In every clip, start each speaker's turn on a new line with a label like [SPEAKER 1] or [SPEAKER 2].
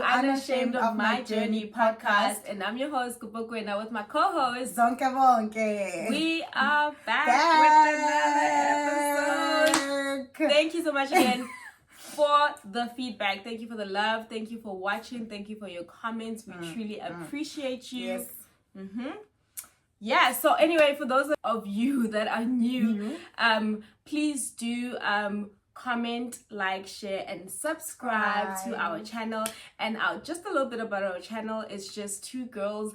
[SPEAKER 1] Unashamed of My Journey podcast. And I'm your host, Kupokwena, with my co-host,
[SPEAKER 2] Zonke Bonke.
[SPEAKER 1] We are back with another episode. Thank you so much again for the feedback. Thank you for the love. Thank you for watching. Thank you for your comments. We truly appreciate you.
[SPEAKER 2] Yes.
[SPEAKER 1] Yeah, so anyway, for those of you that are new, please do comment, like, share, and subscribe to our channel. And just a little bit about our channel. It's just two girls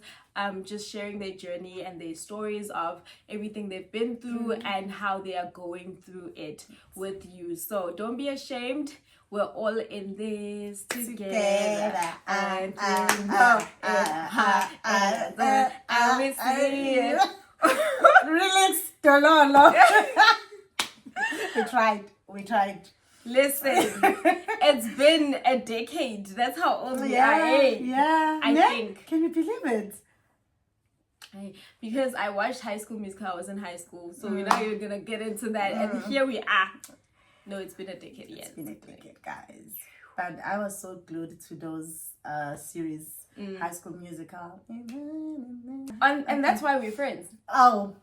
[SPEAKER 1] just sharing their journey and their stories of everything they've been through and how they are going through it with you. So don't be ashamed. We're all in this together. And we see it.
[SPEAKER 2] Relax, Dololo. We tried.
[SPEAKER 1] Listen, it's been a decade. That's how old we are. I think.
[SPEAKER 2] Can you believe it?
[SPEAKER 1] Because I watched High School Musical. I was in high school, so we're not even gonna get into that. And here we are. No, it's been a decade.
[SPEAKER 2] It's been a decade, guys. But I was so glued to those series, High School Musical.
[SPEAKER 1] And that's why we're friends.
[SPEAKER 2] Oh.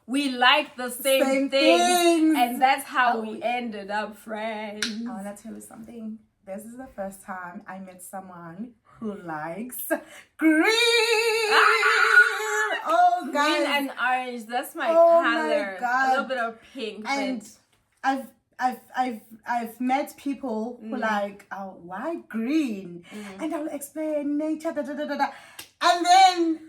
[SPEAKER 1] We like the same things. And that's how we ended up friends.
[SPEAKER 2] I want to tell you something. This is the first time I met someone who likes green. Oh, guys.
[SPEAKER 1] Green and orange. That's my color.
[SPEAKER 2] My God.
[SPEAKER 1] A little bit of pink.
[SPEAKER 2] And I've met people who like, why green? And I'll explain nature, And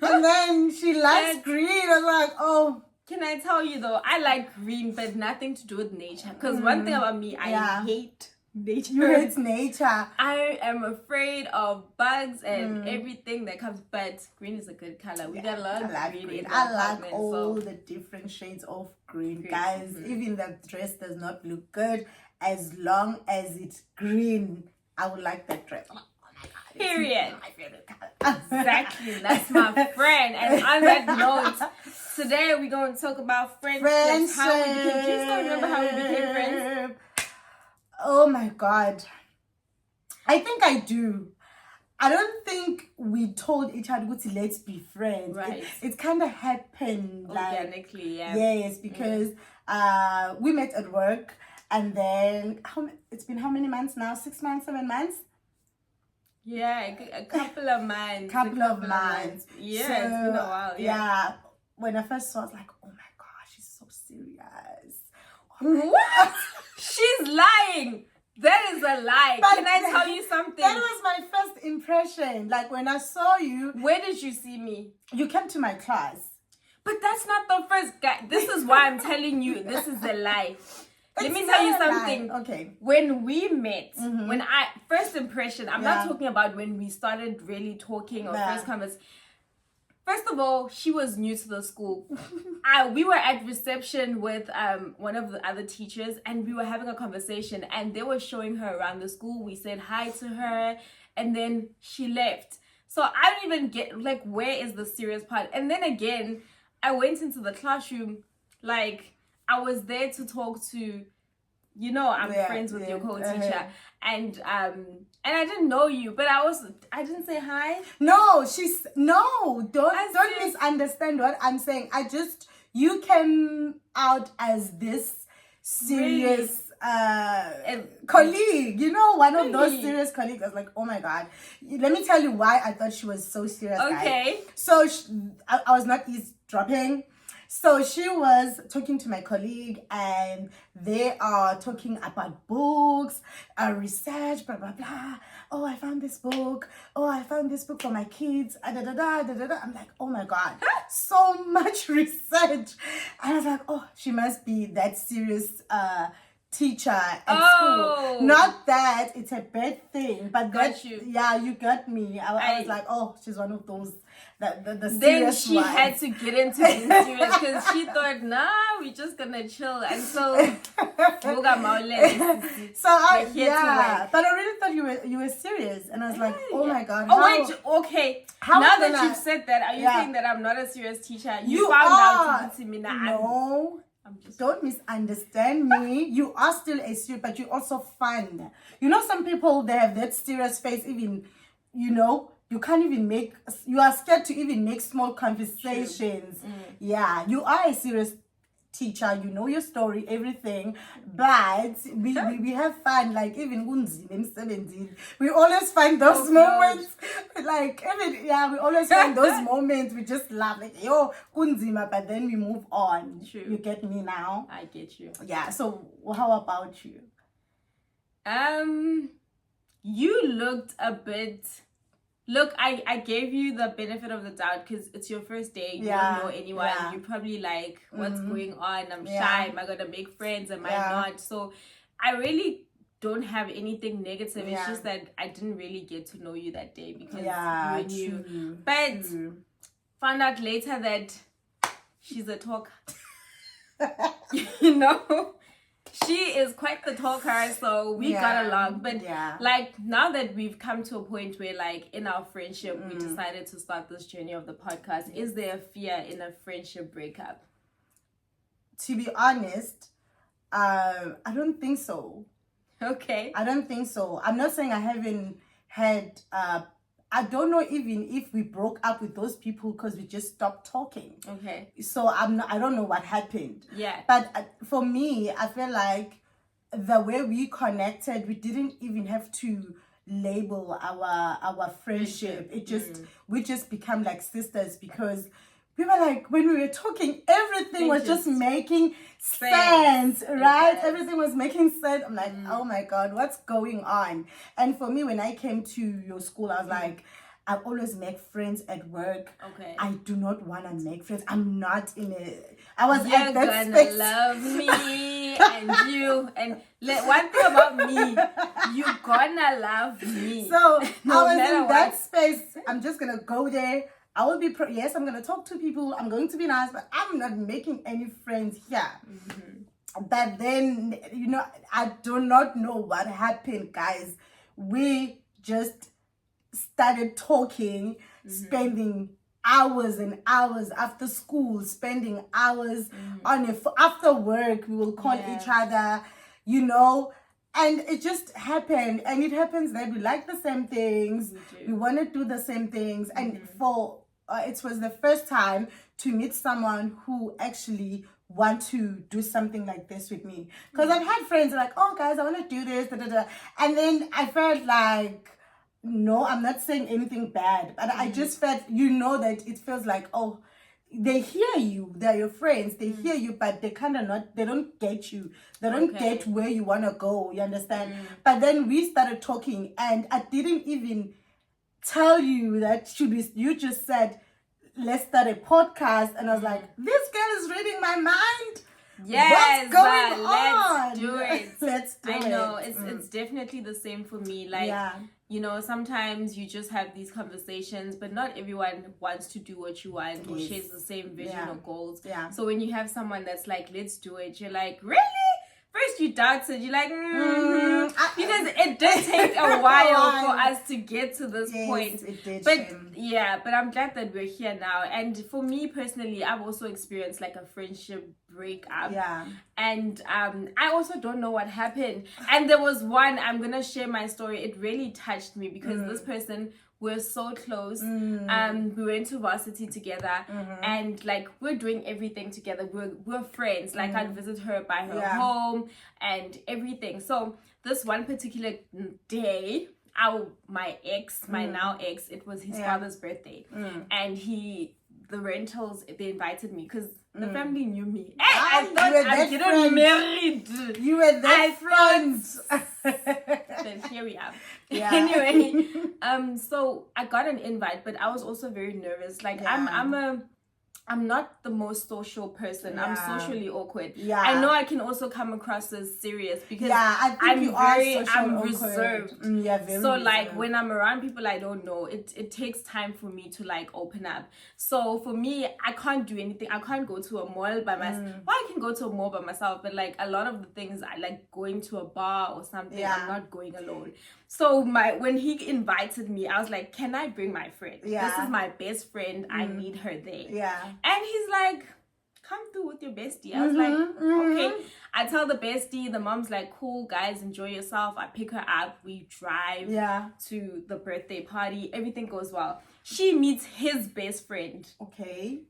[SPEAKER 2] then she likes green. I was like, oh.
[SPEAKER 1] Can I tell you though, I like green, but nothing to do with nature. Because one thing about me, I hate nature.
[SPEAKER 2] You hate nature.
[SPEAKER 1] I am afraid of bugs and everything that comes, but green is a good color. We got a lot of green.
[SPEAKER 2] I like all the different shades of green. Guys, even the dress does not look good as long as it's green. I would like that dress. Oh my God.
[SPEAKER 1] Period.
[SPEAKER 2] My favorite color.
[SPEAKER 1] Exactly. That's my friend. And on that note, today we're going to talk about friendships. How we became. Do you still remember how we became friends?
[SPEAKER 2] Oh my God. I think I do. I don't think we told each other let's be friends.
[SPEAKER 1] Right.
[SPEAKER 2] It kind of happened
[SPEAKER 1] organically,
[SPEAKER 2] Yes, because we met at work, and then it's been how many months now? 6 months, 7 months?
[SPEAKER 1] Yeah, a couple of months.
[SPEAKER 2] Couple of months.
[SPEAKER 1] Yeah,
[SPEAKER 2] so,
[SPEAKER 1] it's been a while.
[SPEAKER 2] Yeah. When I first saw it, I was like, oh my gosh, she's so serious.
[SPEAKER 1] What? She's lying. That is a lie.
[SPEAKER 2] But
[SPEAKER 1] can I tell you something?
[SPEAKER 2] That was my first impression. Like when I saw you.
[SPEAKER 1] Where did you see me?
[SPEAKER 2] You came to my class.
[SPEAKER 1] But that's not the first guy. This is why I'm telling you this is a lie. Let me tell you something.
[SPEAKER 2] Okay.
[SPEAKER 1] When we met, when first impression, I'm not talking about when we started really talking or first conversation. First of all, she was new to the school. We were at reception with one of the other teachers, and we were having a conversation, and they were showing her around the school. We said hi to her, and then she left. So I don't even get, like, where is the serious part? And then again, I went into the classroom, like, I was there to talk to, I'm friends with your co-teacher. And I didn't know you, but I didn't say hi.
[SPEAKER 2] No, don't misunderstand what I'm saying. You came out as this serious colleague, one of those serious colleagues. I was like, oh my God. Let me tell you why I thought she was so serious.
[SPEAKER 1] Okay.
[SPEAKER 2] Guys. So I was not eavesdropping. So she was talking to my colleague, and they are talking about books, research, blah, blah, blah. Oh, I found this book. Oh, I found this book for my kids. I'm like, oh my God, so much research. And I was like, oh, she must be that serious teacher at school. Not that it's a bad thing, but you got me. I was like, oh, she's one of those the serious
[SPEAKER 1] then she had to get into being serious because she thought, we're just gonna chill until
[SPEAKER 2] but I really thought you were serious, and I was like, oh my God.
[SPEAKER 1] Wait, okay. Now that you've said that, are you saying that I'm not a serious teacher? You found out to me now.
[SPEAKER 2] No. Don't misunderstand me. You are still a serious, but you're also fun. Some people, they have that serious face even you can't even you are scared to even make small conversations. Yeah, you are a serious teacher, you know your story, everything, but we have fun, like even we always find those moments like even we always find those moments we just laugh like yo kunzima, but then we move on.
[SPEAKER 1] True.
[SPEAKER 2] You get me now?
[SPEAKER 1] I get you.
[SPEAKER 2] Yeah, so how about you?
[SPEAKER 1] You looked a bit. Look, I gave you the benefit of the doubt because it's your first day. You don't know anyone.
[SPEAKER 2] Yeah.
[SPEAKER 1] You're probably like, what's going on? I'm shy. Am I going to make friends? Am I not? So I really don't have anything negative. It's just that I didn't really get to know you that day because you were new. But found out later that she's a talker. You know? She is quite the talker, so we got along. But like now that we've come to a point where like in our friendship we decided to start this journey of the podcast, is there a fear in a friendship breakup?
[SPEAKER 2] To be honest, I don't think so.
[SPEAKER 1] Okay.
[SPEAKER 2] I don't think so. I'm not saying I haven't had I don't know even if we broke up with those people because we just stopped talking.
[SPEAKER 1] Okay.
[SPEAKER 2] So I don't know what happened.
[SPEAKER 1] Yeah.
[SPEAKER 2] But for me, I feel like the way we connected, we didn't even have to label our friendship. It just we just become like sisters because we were like, when we were talking, everything was just making sense, right? Everything was making sense. I'm like, oh my God, what's going on? And for me, when I came to your school, I was like, I always make friends at work.
[SPEAKER 1] Okay.
[SPEAKER 2] I do not want to make friends. I'm not in it. I was
[SPEAKER 1] You're
[SPEAKER 2] at that
[SPEAKER 1] gonna
[SPEAKER 2] space.
[SPEAKER 1] love me and you. And one thing about me, you're gonna love me.
[SPEAKER 2] So
[SPEAKER 1] No
[SPEAKER 2] I was
[SPEAKER 1] matter
[SPEAKER 2] in that
[SPEAKER 1] what.
[SPEAKER 2] space. I'm just going to go there. I will be, yes, I'm going to talk to people. I'm going to be nice, but I'm not making any friends here. But then, I do not know what happened, guys. We just started talking, spending hours and hours after school, spending hours after work. We will call each other, and it just happened. And it happens that we like the same things. We want to do the same things. And it was the first time to meet someone who actually want to do something like this with me. Because I've had friends like, oh guys, I want to do this, da, da, da. And then I felt like, no, I'm not saying anything bad, but I just felt, that it feels like, oh, they hear you, they're your friends, they hear you, but they kind of they don't get you. They don't get where you want to go, you understand? But then we started talking and I didn't even tell you that you just said, let's start a podcast. And I was like, this girl is reading my mind.
[SPEAKER 1] Yes,
[SPEAKER 2] what's going on?
[SPEAKER 1] Let's do it.
[SPEAKER 2] Let's do it.
[SPEAKER 1] I know it's definitely the same for me. Like, sometimes you just have these conversations, but not everyone wants to do what you want or shares the same vision or goals.
[SPEAKER 2] Yeah.
[SPEAKER 1] So when you have someone that's like, let's do it, you're like, really? First you doubted, you're like, because it did take a while for us to get to this point.
[SPEAKER 2] It did.
[SPEAKER 1] But I'm glad that we're here now. And for me personally, I've also experienced like a friendship breakup.
[SPEAKER 2] Yeah.
[SPEAKER 1] And I also don't know what happened. And there was one, I'm gonna share my story. It really touched me because this person, we're so close. We went to varsity together, and like we're doing everything together. We're friends. Like I'd visit her by her home and everything. So this one particular day, my now ex, it was his father's birthday, and the rentals, they invited me because the family knew me. I thought I'm getting married.
[SPEAKER 2] You were their friends.
[SPEAKER 1] But here we are.
[SPEAKER 2] Yeah.
[SPEAKER 1] Anyway, so I got an invite, but I was also very nervous. Like I'm not the most social person.
[SPEAKER 2] Yeah.
[SPEAKER 1] I'm socially awkward.
[SPEAKER 2] Yeah.
[SPEAKER 1] I know I can also come across as serious because
[SPEAKER 2] I think
[SPEAKER 1] I'm reserved.
[SPEAKER 2] Very
[SPEAKER 1] so
[SPEAKER 2] reserved.
[SPEAKER 1] like when I'm around people I don't know, it takes time for me to like open up. So for me, I can't do anything. I can't go to a mall by myself. Well, I can go to a mall by myself, but like a lot of the things I like going to a bar or something. I'm not going alone. So when he invited me, I was like, can I bring my friend? This is my best friend. I need her there.
[SPEAKER 2] Yeah.
[SPEAKER 1] And he's like, come through with your bestie. I was like, okay. I tell the bestie, the mom's like, cool, guys, enjoy yourself. I pick her up, we drive to the birthday party. Everything goes well. She meets his best friend.
[SPEAKER 2] Okay.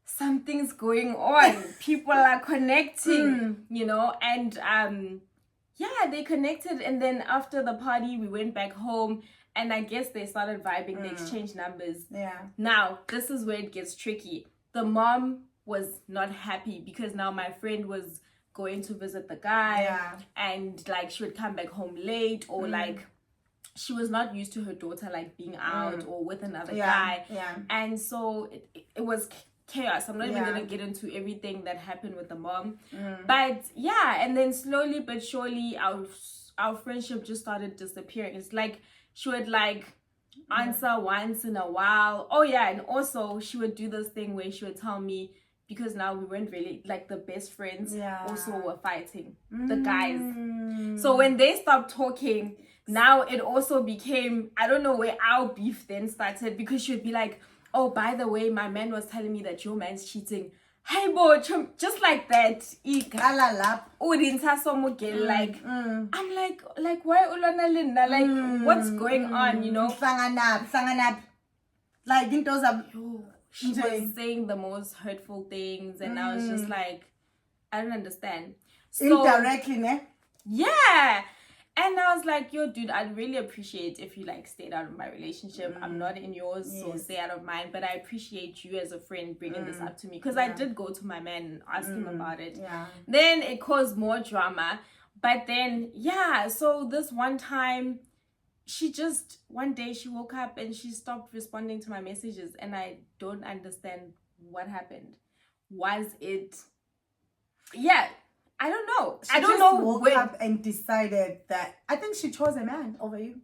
[SPEAKER 1] Something's going on. People are connecting, you know, and they connected. And then after the party, we went back home. And I guess they started vibing. They exchanged numbers. Yeah. Now, this is where it gets tricky. The mom was not happy because now my friend was going to visit the guy. Yeah. And, like, she would come back home late. Or, like, she was not used to her daughter, like, being out or with another guy. Yeah. And so it was chaos. I'm not even going to get into everything that happened with the mom. But, yeah. And then slowly but surely, our friendship just started disappearing. It's like... she would like answer once in a while. Oh yeah, and also she would do this thing where she would tell me, because now we weren't really like the best friends, also were fighting, the guys. So when they stopped talking, now it also became, I don't know where our beef then started, because she would be like, oh, by the way, my man was telling me that your man's cheating. Hey boy, just like that. Like I'm like why Ulana Linda? Like what's going on, you know?
[SPEAKER 2] Like those are
[SPEAKER 1] she was saying the most hurtful things, and I was just like, I don't understand. So,
[SPEAKER 2] indirectly, ne?
[SPEAKER 1] Yeah. And I was like, yo, dude, I'd really appreciate if you, like, stayed out of my relationship. I'm not in yours, so stay out of mine. But I appreciate you as a friend bringing this up to me. Because I did go to my man and ask him about it. Yeah. Then it caused more drama. But then, so this one time, one day she woke up and she stopped responding to my messages. And I don't understand what happened. Was it... Yeah. I don't know.
[SPEAKER 2] I don't know. Woke up and decided that I think she chose a man over you.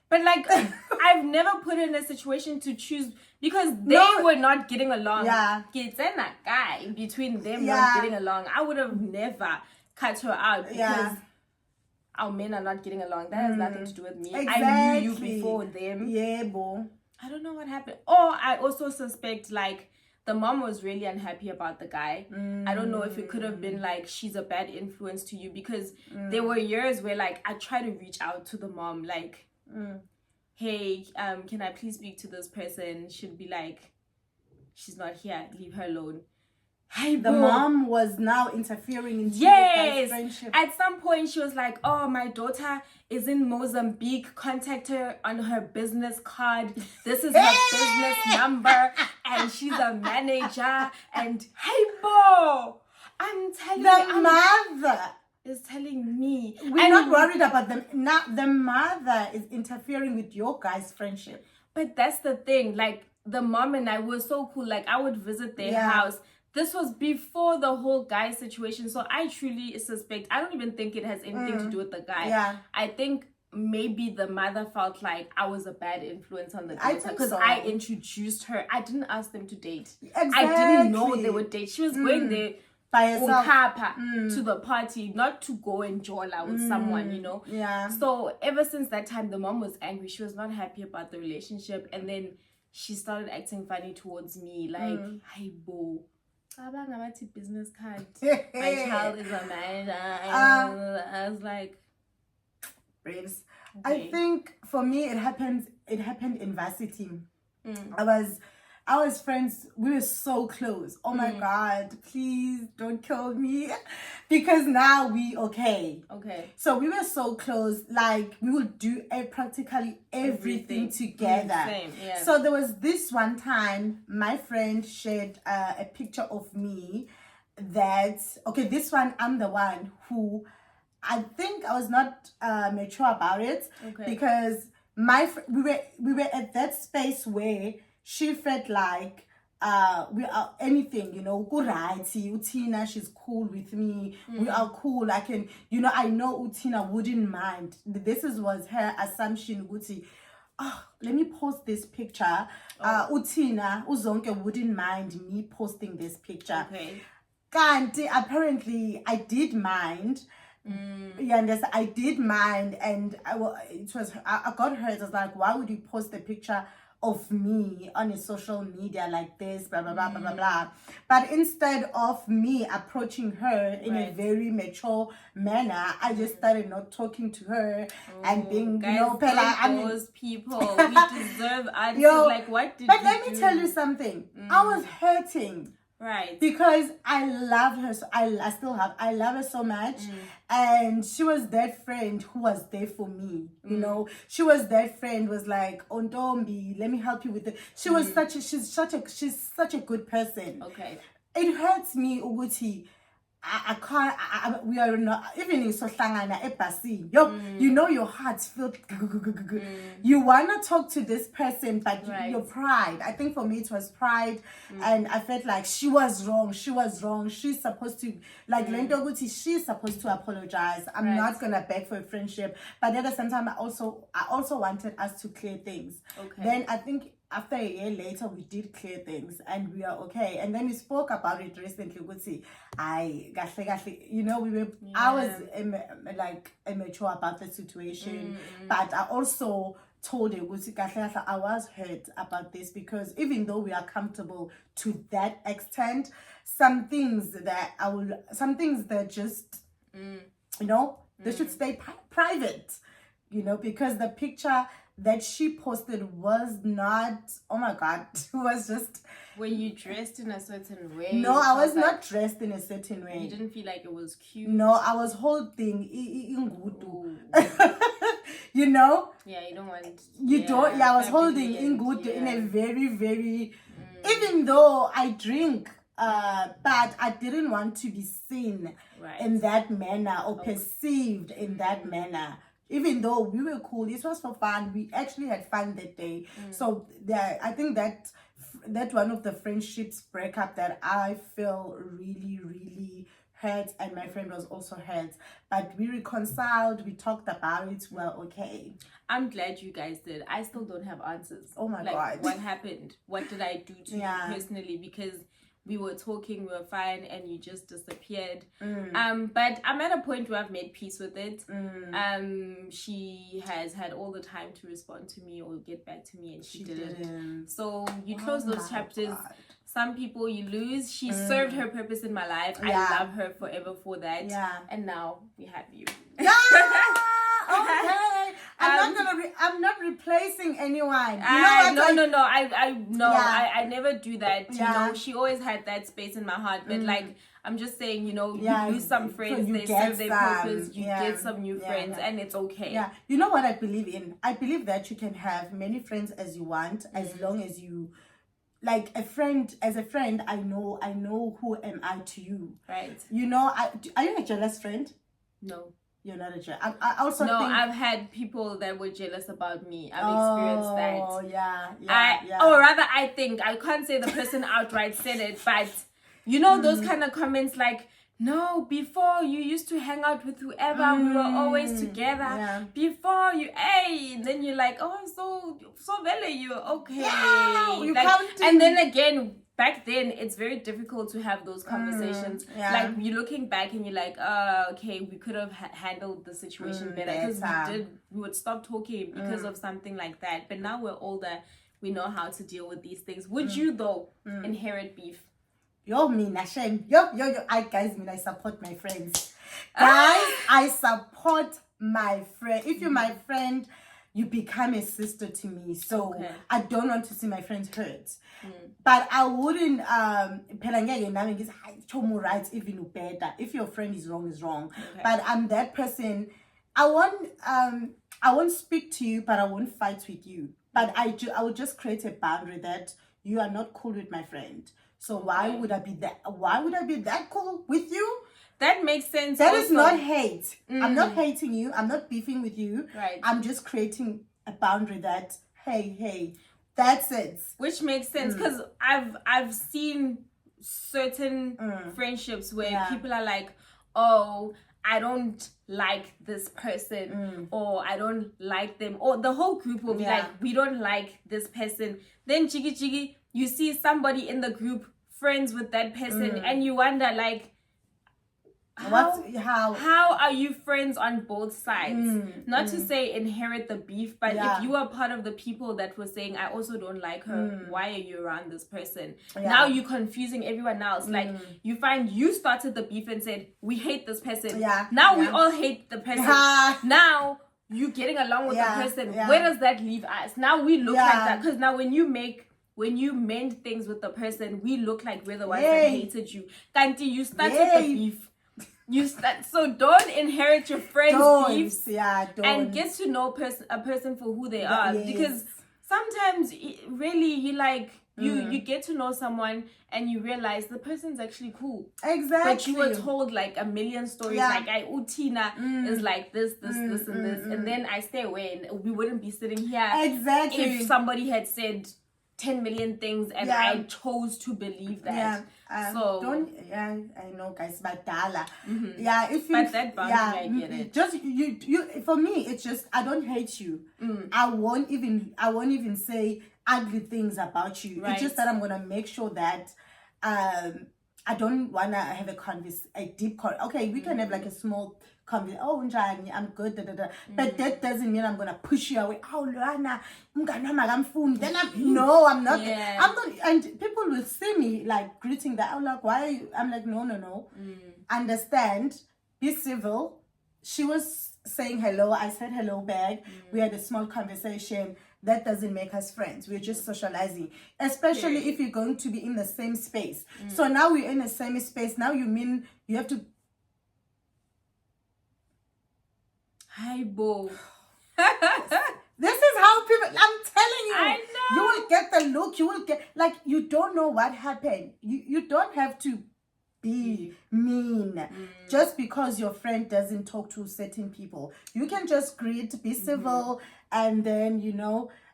[SPEAKER 1] But like, I've never put her in a situation to choose, because they were not getting along. Yeah. Kids and that guy between them not getting along. I would have never cut her out because our men are not getting along. That has nothing to do with me. Exactly. I knew you before them.
[SPEAKER 2] Yeah, boo.
[SPEAKER 1] I don't know what happened. Or I also suspect like the mom was really unhappy about the guy. I don't know if it could have been like she's a bad influence to you, because there were years where like I tried to reach out to the mom like, hey, can I please speak to this person? She'd be like, she's not here, leave her alone. Hey,
[SPEAKER 2] the mom was now interfering in your friendship.
[SPEAKER 1] At some point she was like, oh, my daughter is in Mozambique, contact her on her business card, this is her business number, and she's a manager. And hey bo, I'm telling you,
[SPEAKER 2] the mother
[SPEAKER 1] is telling me
[SPEAKER 2] we're not worried about them. Now the mother is interfering with your guys' friendship.
[SPEAKER 1] But that's the thing, like the mom and I were so cool. Like I would visit their house. This was before the whole guy situation. So I truly suspect, I don't even think it has anything to do with the guy. Yeah. I think maybe the mother felt like I was a bad influence on the daughter, because I introduced her. I didn't ask them to date. Exactly. I didn't know they would date. She was going there
[SPEAKER 2] by herself
[SPEAKER 1] to the party, not to go and jola with someone, you know? Yeah. So ever since that time, the mom was angry. She was not happy about the relationship. And then she started acting funny towards me. Like, hi, bo. Business card. My child is a man. I was like,
[SPEAKER 2] braves. Okay. I think for me it happened in varsity. I was friends, we were so close. Oh my god, please don't kill me, because now we okay. So we were so close, like we would do practically everything together. Same, yeah. So there was this one time my friend shared a picture of me that, okay, this one I'm the one who, I think I was not mature about it, because we were at that space where she felt like we are anything, you know, Utina, she's cool with me, we are cool, I can, you know, I know Utina wouldn't mind. This was her assumption, Uti. Oh, let me post this picture. Utina, Uzonke wouldn't mind me posting this picture. Kanti, apparently I did mind. I did mind, and I got hurt. I was like, why would you post the picture of me on a social media like this, blah blah blah blah blah blah. But instead of me approaching her in a very mature manner, I just started not talking to her and being,
[SPEAKER 1] guys,
[SPEAKER 2] you know,
[SPEAKER 1] those people, we deserve answers. Like, what did
[SPEAKER 2] but
[SPEAKER 1] you
[SPEAKER 2] let me
[SPEAKER 1] do?
[SPEAKER 2] tell you something. I was hurting.
[SPEAKER 1] Right.
[SPEAKER 2] Because I love her. So I still have. I love her so much. And she was that friend who was there for me. You know, she was that friend was like, Ontombi, let me help you with it. She was she's such a good person.
[SPEAKER 1] Okay.
[SPEAKER 2] It hurts me, Uguti. I can't. We are not even in Sohlangana Ebasi. You know your heart's filled. You wanna talk to this person, but your pride. I think for me it was pride, and I felt like she was wrong. She was wrong. She's supposed to Lento Guti. She's supposed to apologize. I'm not gonna beg for a friendship, but at the same time, I also wanted us to clear things. Okay. Then I think, after a year later, we did clear things and we are okay. And then we spoke about it recently. You know, I was like immature about the situation, but I also told her I was hurt about this, because even though we are comfortable to that extent, some things that just you know, they should stay private. You know, because the picture that she posted was not, oh my God, it was just...
[SPEAKER 1] Were you dressed in a certain way?
[SPEAKER 2] No, I was not dressed in a certain way.
[SPEAKER 1] You didn't feel like it was cute?
[SPEAKER 2] No, I was holding Ingudu. You know?
[SPEAKER 1] Yeah, you don't want...
[SPEAKER 2] I was holding Ingudu in a very, very... Even though I drink, but I didn't want to be seen in that manner or perceived in that manner. Even though we were cool, this was for fun. We actually had fun that day. So I think that one of the friendships breakup that I feel really, really hurt, and my friend was also hurt. But we reconciled. We talked about it. Well, okay.
[SPEAKER 1] I'm glad you guys did. I still don't have answers.
[SPEAKER 2] Oh my God.
[SPEAKER 1] What happened? What did I do to you personally? Because we were talking, we were fine, and you just disappeared. But I'm at a point where I've made peace with it. She has had all the time to respond to me or get back to me, and she didn't. So you close those chapters. God. Some people you lose. She served her purpose in my life. I love her forever for that. And now we have you.
[SPEAKER 2] Okay. I'm not replacing anyone. You know what?
[SPEAKER 1] I never do that. You know, she always had that space in my heart. But like, I'm just saying, you know, you lose some friends, they serve their purpose, you get some new friends, and it's okay. Yeah.
[SPEAKER 2] You know what I believe in? I believe that you can have many friends as you want, as long as you, like a friend, as a friend, I know who am I to you. Right. You know, are you a jealous friend?
[SPEAKER 1] No.
[SPEAKER 2] You're not a jealous. I also think...
[SPEAKER 1] I've had people that were jealous about me. I've experienced that.
[SPEAKER 2] Oh, yeah.
[SPEAKER 1] Or rather, I think, I can't say the person outright said it, but you know those kind of comments like, no, before you used to hang out with whoever, we were always together. Yeah. Before you, then you're like, oh, so vele you, okay. Yeah, you like, and then again, back then, it's very difficult to have those conversations. Like, you're looking back and you're like, okay, we could have handled the situation better, because we would stop talking because of something like that. But now we're older, we know how to deal with these things. Would you, though, inherit beef?
[SPEAKER 2] I support my friends. Guys, I support my friend. If you're my friend, you become a sister to me. So I don't want to see my friends hurt. But I wouldn't rights even better. If your friend is wrong, is wrong. But I'm that person. I won't speak to you, but I won't fight with you. But I would just create a boundary that you are not cool with my friend. So why would I be that cool with you?
[SPEAKER 1] That makes sense.
[SPEAKER 2] That is not hate. I'm not hating you. I'm not beefing with you. Right. I'm just creating a boundary that, hey, that's it.
[SPEAKER 1] Which makes sense, because I've seen certain friendships where people are like, oh, I don't like this person, or I don't like them, or the whole group will be like, we don't like this person. Then chigi, you see somebody in the group friends with that person, and you wonder like, how are you friends on both sides? Not to say inherit the beef, but if you are part of the people that were saying, I also don't like her, why are you around this person? Now you're confusing everyone else. Like, you find you started the beef and said, we hate this person. Now we all hate the person. Now you getting along with the person. Where does that leave us? Now we look like that. Because now when you mend things with the person, we look like we're the ones that hated you. Kanti, you started the beef. So don't inherit your friends' beefs. And get to know a person for who they are. Because sometimes really you get to know someone and you realize the person's actually cool.
[SPEAKER 2] Exactly.
[SPEAKER 1] But you were told like a million stories, like Utina is like this, and this. And then I stay away and we wouldn't be sitting here if somebody had said 10 million things and I chose to believe that. So
[SPEAKER 2] I know, guys, but Dala. If you,
[SPEAKER 1] but that boundary, I get it.
[SPEAKER 2] Just you. For me, it's just I don't hate you. I won't even say ugly things about you. It's just that I'm gonna make sure that I don't wanna have a deep okay, we can have like a small conversation. Oh, Njani, I'm good. But that doesn't mean I'm gonna push you away. Oh, Luana, then I'm not. I'm not. And people will see me like greeting that. I'm like, why are you? I'm like, no. Understand. Be civil. She was saying hello. I said hello back. We had a small conversation. That doesn't make us friends. We're just socializing, especially if you're going to be in the same space. So now we're in the same space. Now you mean you have to.
[SPEAKER 1] Hi, Bo.
[SPEAKER 2] This is how people. I'm telling you.
[SPEAKER 1] I know.
[SPEAKER 2] You will get the look. You will get you don't know what happened. You don't have to be mean just because your friend doesn't talk to certain people. You can just greet, be civil, and then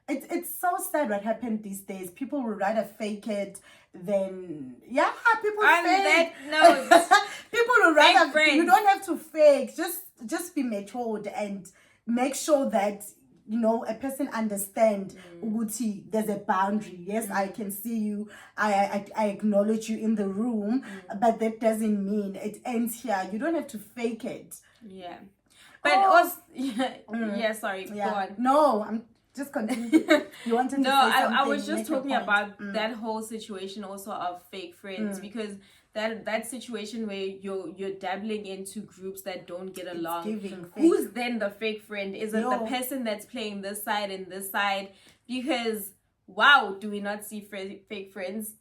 [SPEAKER 2] it's so sad what happened these days. People would rather fake it than people fake. People would rather friends. You don't have to fake. Just be matured and make sure that a person understand Uguti, there's a boundary. Yes, I can see you. I acknowledge you in the room, but that doesn't mean it ends here. You don't have to fake it.
[SPEAKER 1] Yeah. But also, sorry, go on.
[SPEAKER 2] No, I'm just continue. You wanted to say something.
[SPEAKER 1] I was just talking about that whole situation also of fake friends, because that situation where you're dabbling into groups that don't get along. Who's then the fake friend? Is it the person that's playing this side and this side? Because wow, do we not see fake friends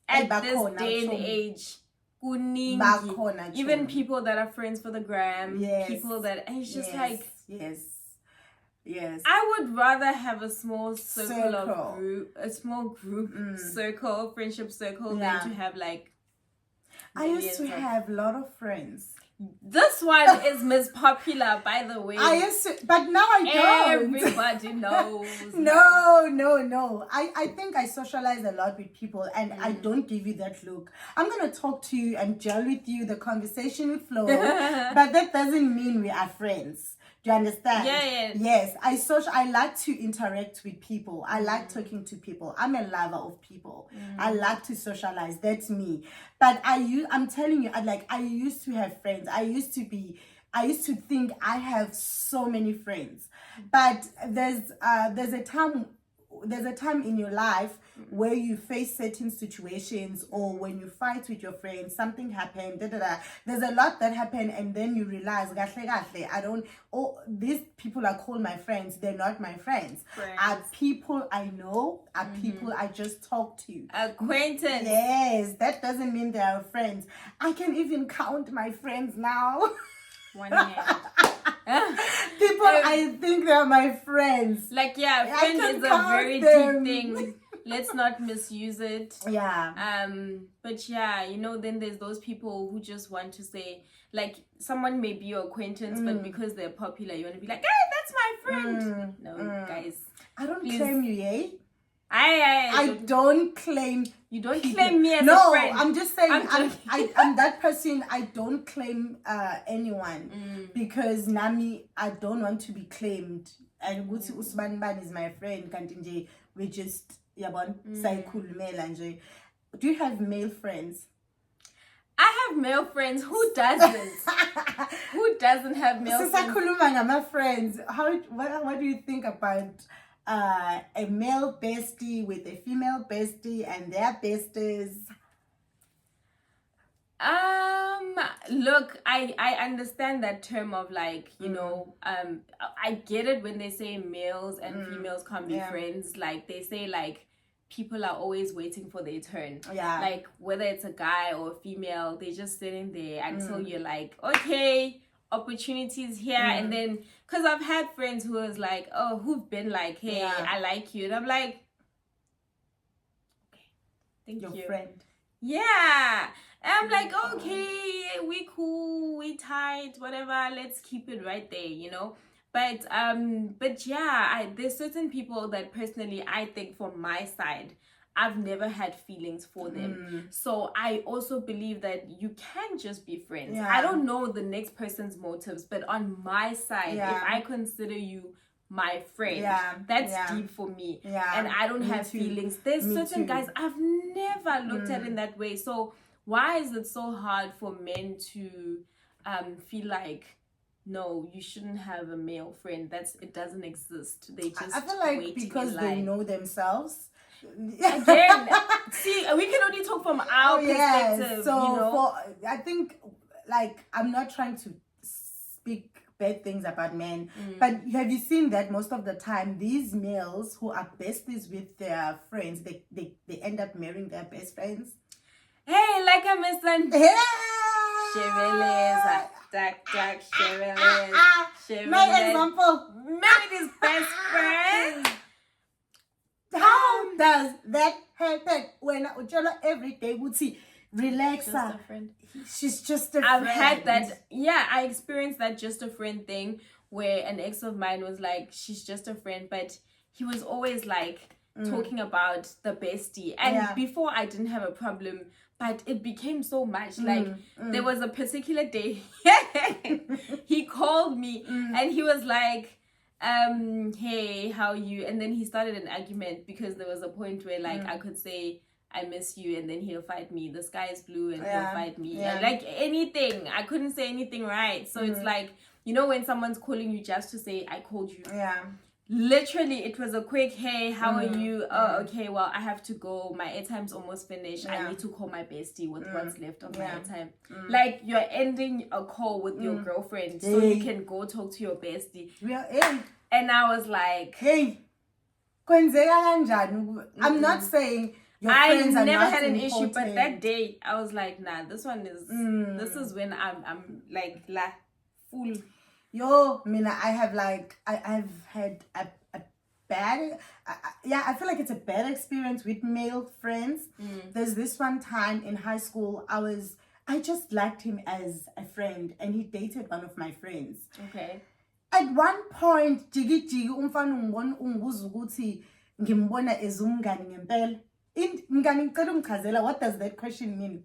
[SPEAKER 1] at this day and age? Even people that are friends for the gram, people that it's just
[SPEAKER 2] Yes.
[SPEAKER 1] I would rather have a small circle, friendship circle, than to have like.
[SPEAKER 2] I used to have a lot of friends.
[SPEAKER 1] This one is Miss Popular, by the way.
[SPEAKER 2] I used to, but now I don't.
[SPEAKER 1] Everybody knows.
[SPEAKER 2] No. I think I socialize a lot with people, and I don't give you that look. I'm gonna talk to you and gel with you. The conversation will flow, but that doesn't mean we are friends. Do you understand?
[SPEAKER 1] Yeah.
[SPEAKER 2] Yes, I like to interact with people. I like talking to people. I'm a lover of people. I like to socialize. That's me. But I'm telling you, I used to have friends. I used to think I have so many friends. But there's a time in your life where you face certain situations, or when you fight with your friends, something happened, there's a lot that happened, and then you realize these people are called my friends, they're not my friends. Are people I know, are people I just talk to.
[SPEAKER 1] Acquaintance.
[SPEAKER 2] Yes, that doesn't mean they are friends. I can even count my friends now.
[SPEAKER 1] One hand.
[SPEAKER 2] People I think they're my friends.
[SPEAKER 1] Friend is a very deep thing. Let's not misuse it. But then there's those people who just want to say, like, someone may be your acquaintance, but because they're popular, you want to be like, hey, that's my friend. No, guys.
[SPEAKER 2] I don't claim you, eh?
[SPEAKER 1] I
[SPEAKER 2] don't claim.
[SPEAKER 1] You don't claim me as a friend.
[SPEAKER 2] No, I'm just saying I'm that person. I don't claim anyone because Nami, I don't want to be claimed. And Guti Usman Ban is my friend. Kantinje, we just do you have male friends?
[SPEAKER 1] I have male friends. Who doesn't? Who doesn't have male friends?
[SPEAKER 2] My friends. What do you think about a male bestie with a female bestie and their besties?
[SPEAKER 1] Look, I understand that term of like, you know, I get it when they say males and females can't be friends. Like they say like people are always waiting for their turn.
[SPEAKER 2] Yeah.
[SPEAKER 1] Like whether it's a guy or a female, they're just sitting there until you're like, okay, opportunities here. And then, cause I've had friends who was like, oh, who've been like, hey, I like you. And I'm like, okay, thank you.
[SPEAKER 2] Your friend.
[SPEAKER 1] Yeah. And I'm like, okay, we cool, we tight, whatever, let's keep it right there, you know. But yeah, there's certain people that personally I think from my side, I've never had feelings for them. So I also believe that you can just be friends.
[SPEAKER 2] Yeah.
[SPEAKER 1] I don't know the next person's motives, but on my side, if I consider you my friend, that's deep for me. And I don't have feelings. There's certain guys I've never looked at in that way. So why is it so hard for men to feel like, no, you shouldn't have a male friend? It doesn't exist. They just
[SPEAKER 2] I feel like because they know themselves.
[SPEAKER 1] Again, see, we can only talk from our perspective.
[SPEAKER 2] So
[SPEAKER 1] you know?
[SPEAKER 2] I think, like, I'm not trying to speak bad things about men, but have you seen that most of the time these males who are besties with their friends, they end up marrying their best friends?
[SPEAKER 1] Hey, like I mentioned,
[SPEAKER 2] My example,
[SPEAKER 1] married his best friend.
[SPEAKER 2] How does that happen when Ujola every day would see relax her? She's just a friend.
[SPEAKER 1] I've had that. Yeah, I experienced that just a friend thing where an ex of mine was like, she's just a friend, but he was always like talking about the bestie. And before I didn't have a problem, but it became so much. Like there was a particular day he called me and he was like, hey, how are you? And then he started an argument because there was a point where like I could say I miss you and then he'll fight me. The sky is blue and he'll fight me. And like anything. I couldn't say anything right. So it's like, you know, when someone's calling you just to say I called you.
[SPEAKER 2] Yeah.
[SPEAKER 1] Literally, it was a quick, hey, how are you? Oh, okay, well, I have to go. My airtime's almost finished. I need to call my bestie with what's left of my airtime. Like, you're ending a call with your girlfriend so you can go talk to your bestie. And I was like,
[SPEAKER 2] hey, I'm not saying your friends are
[SPEAKER 1] never
[SPEAKER 2] not
[SPEAKER 1] had an
[SPEAKER 2] important.
[SPEAKER 1] issue, but that day, I was like, nah, this one is, this is when I'm like, full.
[SPEAKER 2] Yo, Mina, I've had a bad, I feel like it's a bad experience with male friends. There's this one time in high school, I just liked him as a friend and he dated one of my friends.
[SPEAKER 1] Okay.
[SPEAKER 2] At one point, jigi umfana ungibuza ukuthi ngimbona as umngani ngempela. Mngani ngicela ungichazela, what does that question mean?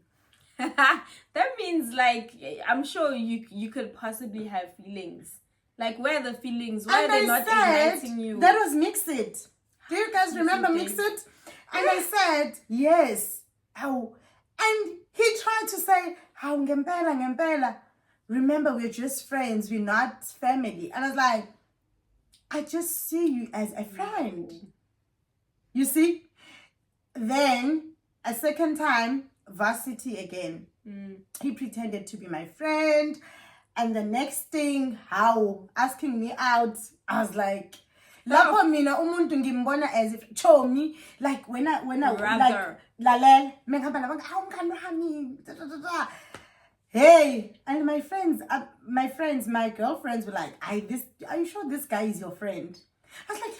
[SPEAKER 1] That means like I'm sure you could possibly have feelings. Like where are the feelings? Why are they not igniting you?
[SPEAKER 2] That was Mix It. Do you guys remember Mix It? And I said yes. How? And he tried to say how ngempela. Remember, we're just friends. We're not family. And I was like, I just see you as a friend. You see? Then a second time, varsity again. He pretended to be my friend. And the next thing, how? Asking me out. I was like, lapho mina umuntu ngimbona as if chomi, like when I
[SPEAKER 1] rather
[SPEAKER 2] like lalel mengihamba nabanga hawu mngani wami. Hey, and my my girlfriends were like, are you sure this guy is your friend? I was like,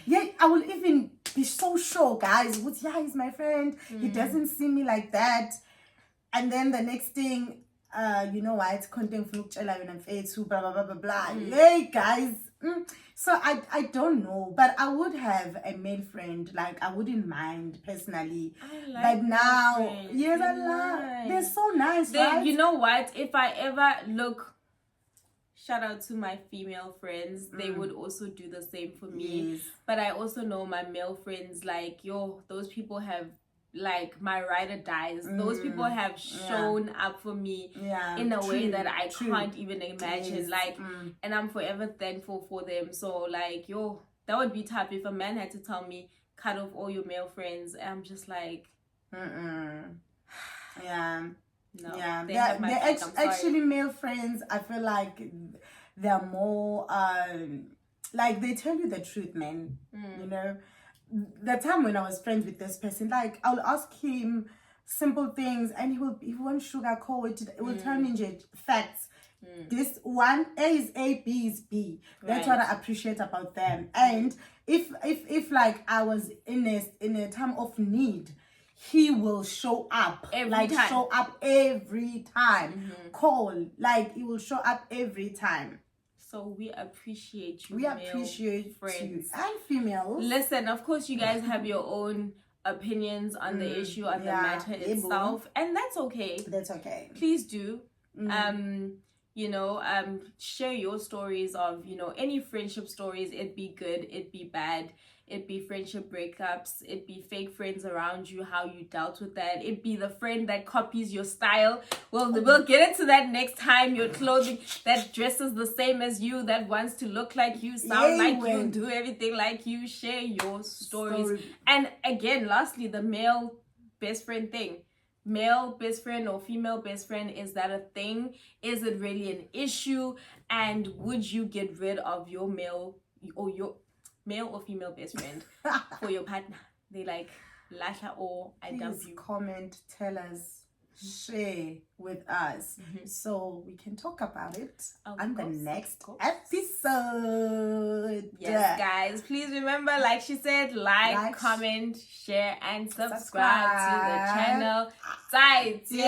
[SPEAKER 2] yeah, I will even be so sure, guys. Yeah, he's my friend. He doesn't see me like that. And then the next thing, you know what? Content blah blah blah blah blah. Hey, guys. So I don't know, but I would have a male friend. Like I wouldn't mind personally. But now, yes, I love. They're so nice, right?
[SPEAKER 1] You know what? If I ever look. Shout out to my female friends. They would also do the same for me. Yes. But I also know my male friends, like, those people have like my ride or dies. Those people have shown up for me in a way that I can't even imagine. Like, and I'm forever thankful for them. So like, yo, that would be tough if a man had to tell me cut off all your male friends. I'm just like,
[SPEAKER 2] yeah.
[SPEAKER 1] No,
[SPEAKER 2] yeah,
[SPEAKER 1] they're
[SPEAKER 2] actually male friends. I feel like they're more like they tell you the truth, man. You know, the time when I was friends with this person, like I'll ask him simple things and he won't sugarcoat it. It will turn into facts. This one, A is A, B is B. That's what I appreciate about them. And if like I was in a time of need, he will show up every time. Call, like he will show up every time.
[SPEAKER 1] So we appreciate you.
[SPEAKER 2] We appreciate
[SPEAKER 1] friends
[SPEAKER 2] you and females.
[SPEAKER 1] Listen, of course you guys have your own opinions on the issue, on the matter itself, and that's okay.
[SPEAKER 2] That's okay.
[SPEAKER 1] Please do. You know, share your stories of, you know, any friendship stories. It'd be good, it'd be bad, it'd be friendship breakups, it'd be fake friends around you, how you dealt with that. It'd be the friend that copies your style. We'll get into that next time. Your clothing that dresses the same as you, that wants to look like you, sound like you, do everything like you. Share your stories. And again, lastly, the male best friend thing. Male best friend or female best friend, is that a thing? Is it really an issue? And would you get rid of your male or female best friend for your partner? They like lasha or I dump you.
[SPEAKER 2] Comment, tell us, share with us so we can talk about it on the next episode.
[SPEAKER 1] Yes, guys, please remember, like she said, like, comment, share, and subscribe to the channel. 再见。